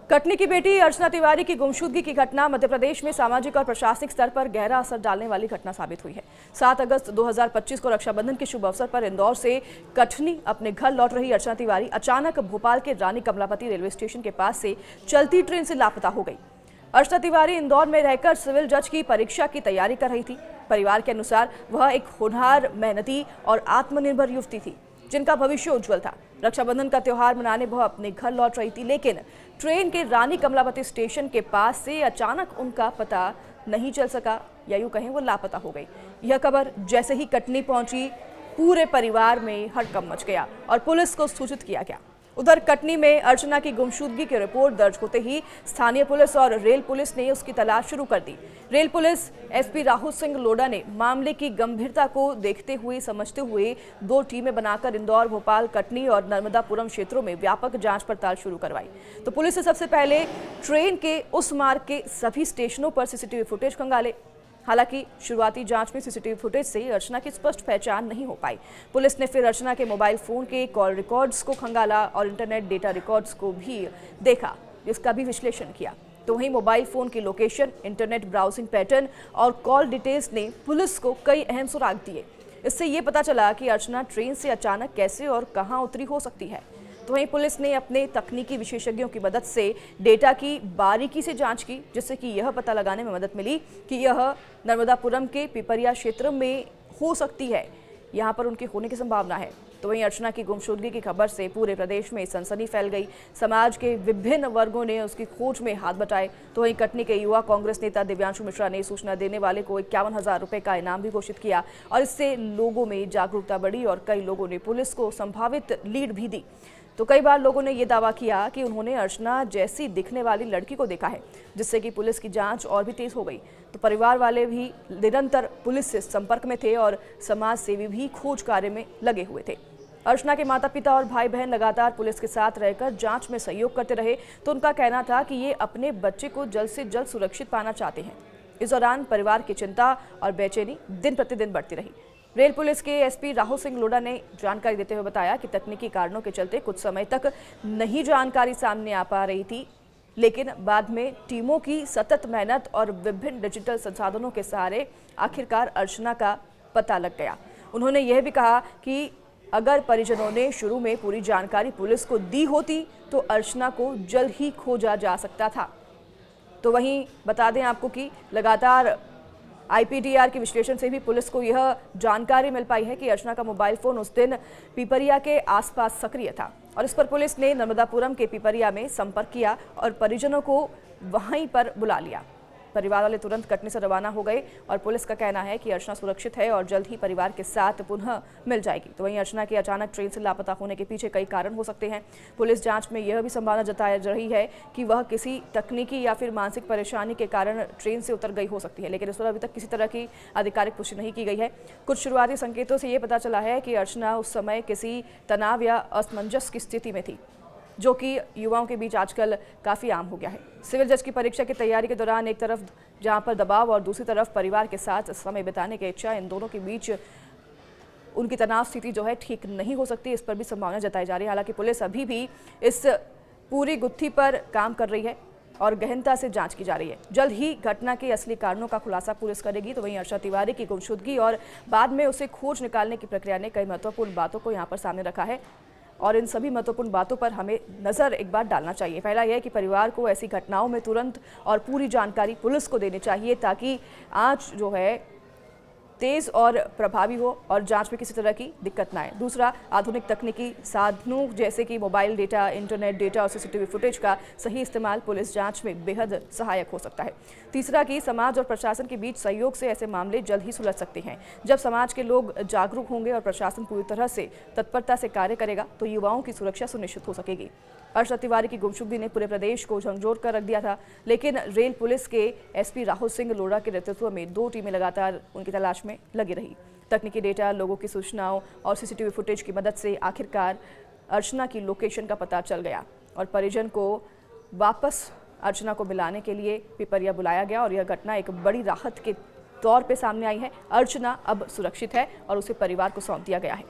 कटनी की बेटी अर्चना तिवारी की गुमशुदगी की घटना मध्य प्रदेश में सामाजिक और प्रशासनिक स्तर पर गहरा असर डालने वाली घटना साबित हुई है। 7 अगस्त 2025 को रक्षाबंधन के शुभ अवसर पर इंदौर से कटनी अपने घर लौट रही अर्चना तिवारी अचानक भोपाल के रानी कमलापति रेलवे स्टेशन के पास से चलती ट्रेन से लापता हो गई। अर्चना तिवारी इंदौर में रहकर सिविल जज की परीक्षा की तैयारी कर रही थी। परिवार के अनुसार वह एक होनहार, मेहनती और आत्मनिर्भर युवती थी जिनका भविष्य उज्जवल था। रक्षाबंधन का त्योहार मनाने वह अपने घर लौट रही थी, लेकिन ट्रेन के रानी कमलापति स्टेशन के पास से अचानक उनका पता नहीं चल सका, या यूं कहें वो लापता हो गई। यह खबर जैसे ही कटनी पहुंची, पूरे परिवार में हड़कंप मच गया और पुलिस को सूचित किया गया। उधर कटनी में अर्चना की गुमशुदगी की रिपोर्ट दर्ज होते ही स्थानीय पुलिस और रेल पुलिस ने उसकी तलाश शुरू कर दी। Rail police SP Rahul Singh Lodha ने मामले की गंभीरता को देखते हुए समझते हुए 2 टीमें बनाकर इंदौर, भोपाल, कटनी और नर्मदापुरम क्षेत्रों में व्यापक जांच पड़ताल शुरू करवाई। तो पुलिस ने सबसे पहले ट्रेन के उस मार्ग के सभी स्टेशनों पर सीसीटीवी फुटेज खंगाले। हालांकि शुरुआती जांच में सीसीटीवी फुटेज से अर्चना की स्पष्ट पहचान नहीं हो पाई। पुलिस ने फिर अर्चना के मोबाइल फोन के कॉल रिकॉर्ड्स को खंगाला और इंटरनेट डेटा रिकॉर्ड्स को भी देखा, जिसका भी विश्लेषण किया। तो वहीं मोबाइल फोन की लोकेशन, इंटरनेट ब्राउजिंग पैटर्न और कॉल डिटेल्स ने पुलिस को कई अहम सुराग दिए। इससे ये पता चला कि अर्चना ट्रेन से अचानक कैसे और कहां उतरी हो सकती है। तो वहीं पुलिस ने अपने तकनीकी विशेषज्ञों की मदद से डेटा की बारीकी से जांच की, जिससे कि यह पता लगाने में मदद मिली कि यह नर्मदापुरम के पिपरिया क्षेत्र में हो सकती है, यहां पर उनके होने की संभावना है। तो वहीं अर्चना की गुमशुदगी की खबर से पूरे प्रदेश में सनसनी फैल गई। समाज के विभिन्न वर्गों ने उसकी खोज में हाथ बटाए। तो वहीं कटनी के युवा कांग्रेस नेता दिव्यांशु मिश्रा ने सूचना देने वाले को 51,000 रुपए का इनाम भी घोषित किया और इससे लोगों में जागरूकता बढ़ी और कई लोगों ने पुलिस को संभावित लीड भी दी। तो कई बार लोगों ने यह दावा किया कि उन्होंने अर्चना जैसी दिखने वाली लड़की को देखा है, जिससे कि पुलिस की जांच और भी तेज हो गई। तो परिवार वाले भी निरंतर पुलिस से संपर्क में थे और समाज सेवी भी खोज कार्य में लगे हुए थे। अर्चना के माता पिता और भाई बहन लगातार पुलिस के साथ रहकर जांच में सहयोग करते रहे। तो उनका कहना था कि ये अपने बच्चे को जल्द से जल्द सुरक्षित पाना चाहते हैं। इस दौरान परिवार की चिंता और बेचैनी दिन प्रतिदिन बढ़ती रही। रेल पुलिस के एसपी राहुल सिंह लोढ़ा ने जानकारी देते हुए बताया कि तकनीकी कारणों के चलते कुछ समय तक नहीं जानकारी सामने आ पा रही थी, लेकिन बाद में टीमों की सतत मेहनत और विभिन्न डिजिटल संसाधनों के सहारे आखिरकार अर्चना का पता लग गया। उन्होंने यह भी कहा कि अगर परिजनों ने शुरू में पूरी जानकारी पुलिस को दी होती तो अर्चना को जल्द ही खोजा जा सकता था। तो वहीं बता दें आपको कि लगातार आईपीडीआर के विश्लेषण से भी पुलिस को यह जानकारी मिल पाई है कि अर्चना का मोबाइल फोन उस दिन पिपरिया के आसपास सक्रिय था और इस पर पुलिस ने नर्मदापुरम के पिपरिया में संपर्क किया और परिजनों को वहीं पर बुला लिया। परिवार वाले तुरंत कटनी से रवाना हो गए और पुलिस का कहना है कि अर्चना सुरक्षित है और जल्द ही परिवार के साथ पुनः मिल जाएगी। तो वहीं अर्चना के अचानक ट्रेन से लापता होने के पीछे कई कारण हो सकते हैं। पुलिस जांच में यह भी संभावना जताई जा रही है कि वह किसी तकनीकी या फिर मानसिक परेशानी के कारण ट्रेन से उतर गई हो सकती है, लेकिन इस पर अभी तक किसी तरह की आधिकारिक पुष्टि नहीं की गई है। कुछ शुरुआती संकेतों से ये पता चला है कि अर्चना उस समय किसी तनाव या असमंजस की स्थिति में थी, जो कि युवाओं के बीच आजकल काफ़ी आम हो गया है। सिविल जज की परीक्षा की तैयारी के दौरान एक तरफ जहां पर दबाव और दूसरी तरफ परिवार के साथ समय बिताने की इच्छा, इन दोनों के बीच उनकी तनाव स्थिति जो है ठीक नहीं हो सकती, इस पर भी संभावना जताई जा रही है। हालांकि पुलिस अभी भी इस पूरी गुत्थी पर काम कर रही है और गहनता से जांच की जा रही है। जल्द ही घटना के असली कारणों का खुलासा पुलिस करेगी। तो वहीं अर्चना तिवारी की गुमशुदगी और बाद में उसे खोज निकालने की प्रक्रिया ने कई महत्वपूर्ण बातों को यहाँ पर सामने रखा है और इन सभी महत्वपूर्ण बातों पर हमें नज़र एक बार डालना चाहिए। पहला यह है कि परिवार को ऐसी घटनाओं में तुरंत और पूरी जानकारी पुलिस को देनी चाहिए, ताकि आज जो है तेज और प्रभावी हो और जांच में किसी तरह की दिक्कत ना आए। दूसरा, आधुनिक तकनीकी साधनों जैसे कि मोबाइल डेटा, इंटरनेट डेटा और सीसीटीवी फुटेज का सही इस्तेमाल पुलिस जांच में बेहद सहायक हो सकता है। तीसरा कि समाज और प्रशासन के बीच सहयोग से ऐसे मामले जल्द ही सुलझ सकते हैं। जब समाज के लोग जागरूक होंगे और प्रशासन पूरी तरह से तत्परता से कार्य करेगा तो युवाओं की सुरक्षा सुनिश्चित हो सकेगी। अर्चना तिवारी की गुमशुदगी ने पूरे प्रदेश को झकझोर कर रख दिया था, लेकिन रेल पुलिस के एसपी राहुल सिंह लोढ़ा के नेतृत्व में 2 टीमें लगातार उनकी तलाश में लगी रही। तकनीकी डेटा, लोगों की सूचनाओं और सीसीटीवी फुटेज की मदद से आखिरकार अर्चना की लोकेशन का पता चल गया और परिजन को वापस अर्चना को मिलाने के लिए पिपरिया बुलाया गया और यह घटना एक बड़ी राहत के तौर पे सामने आई है। अर्चना अब सुरक्षित है और उसे परिवार को सौंप दिया गया है।